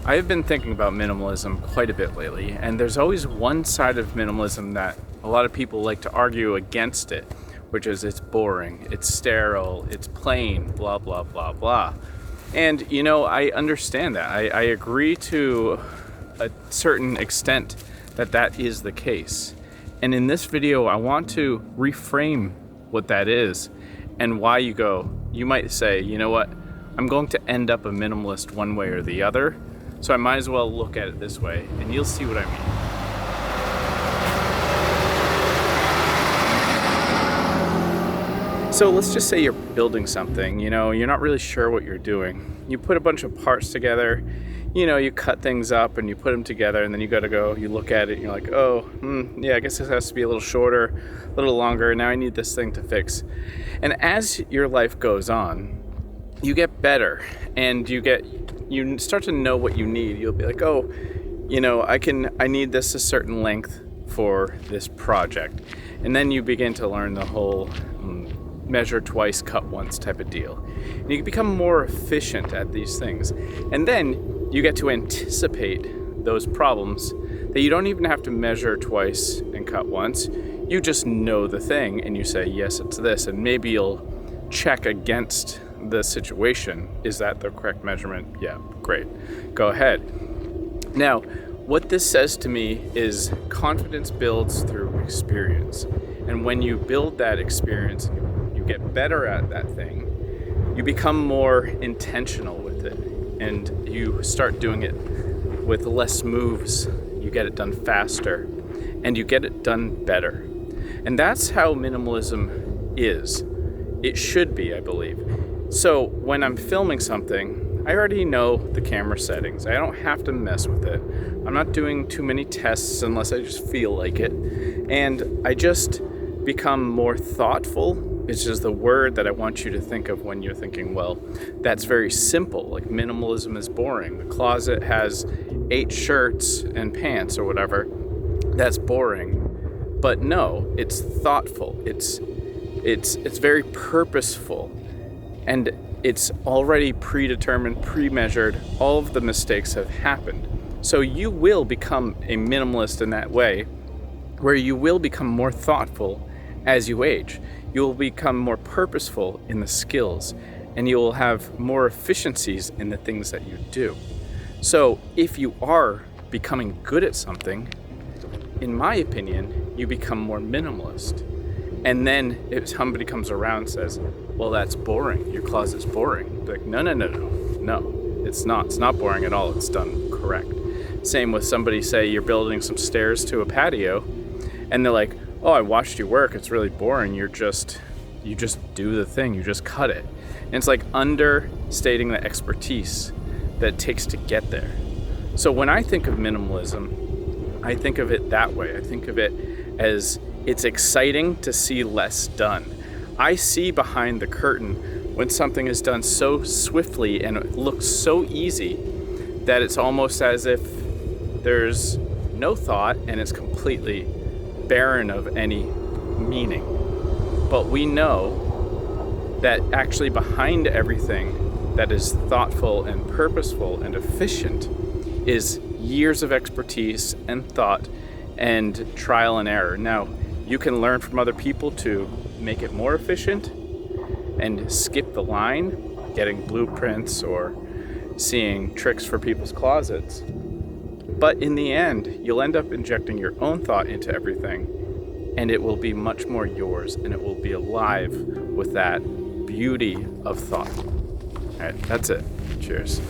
I have been thinking about minimalism quite a bit lately, and there's always one side of minimalism that a lot of people like to argue against it, which is it's boring, it's sterile, it's plain, blah, blah, blah, blah. And, I understand that. I agree to a certain extent that is the case. And in this video, I want to reframe what that is and why you might say, you know what, I'm going to end up a minimalist one way or the other. So I might as well look at it this way, and you'll see what I mean. So let's just say you're building something, you're not really sure what you're doing. You put a bunch of parts together, you cut things up and you put them together, and then you look at it and you're like, I guess this has to be a little shorter, a little longer. Now I need this thing to fix. And as your life goes on, you get better and you start to know what you need. You'll be like, I need this a certain length for this project. And then you begin to learn the whole measure twice, cut once type of deal. And you become more efficient at these things. And then you get to anticipate those problems that you don't even have to measure twice and cut once. You just know the thing and you say, yes, it's this. And maybe you'll check against the situation. Is that the correct measurement? Yeah, great. Go ahead. Now, what this says to me is confidence builds through experience. And when you build that experience, you get better at that thing, you become more intentional with it. And you start doing it with less moves. You get it done faster. And you get it done better. And that's how minimalism is. It should be, I believe. So when I'm filming something, I already know the camera settings. I don't have to mess with it. I'm not doing too many tests unless I just feel like it. And I just become more thoughtful, which is the word that I want you to think of when you're thinking, well, that's very simple. Like minimalism is boring. The closet has 8 shirts and pants or whatever. That's boring. But no, it's thoughtful. It's very purposeful. And it's already predetermined, pre-measured. All of the mistakes have happened. So you will become a minimalist in that way, where you will become more thoughtful as you age. You will become more purposeful in the skills, and you will have more efficiencies in the things that you do. So if you are becoming good at something, in my opinion, you become more minimalist. And then if somebody comes around and says, well, that's boring, your closet's boring. Like, no, it's not. It's not boring at all. It's done correct. Same with somebody, say you're building some stairs to a patio, and they're like, oh, I watched you work. It's really boring. You just do the thing. You just cut it. And it's like understating the expertise that it takes to get there. So when I think of minimalism, I think of it that way. I think of it as it's exciting to see less done. I see behind the curtain when something is done so swiftly and it looks so easy that it's almost as if there's no thought and it's completely barren of any meaning. But we know that actually behind everything that is thoughtful and purposeful and efficient is years of expertise and thought and trial and error. Now, you can learn from other people to make it more efficient and skip the line, getting blueprints or seeing tricks for people's closets. But in the end, you'll end up injecting your own thought into everything, and it will be much more yours, and it will be alive with that beauty of thought. All right, that's it. Cheers.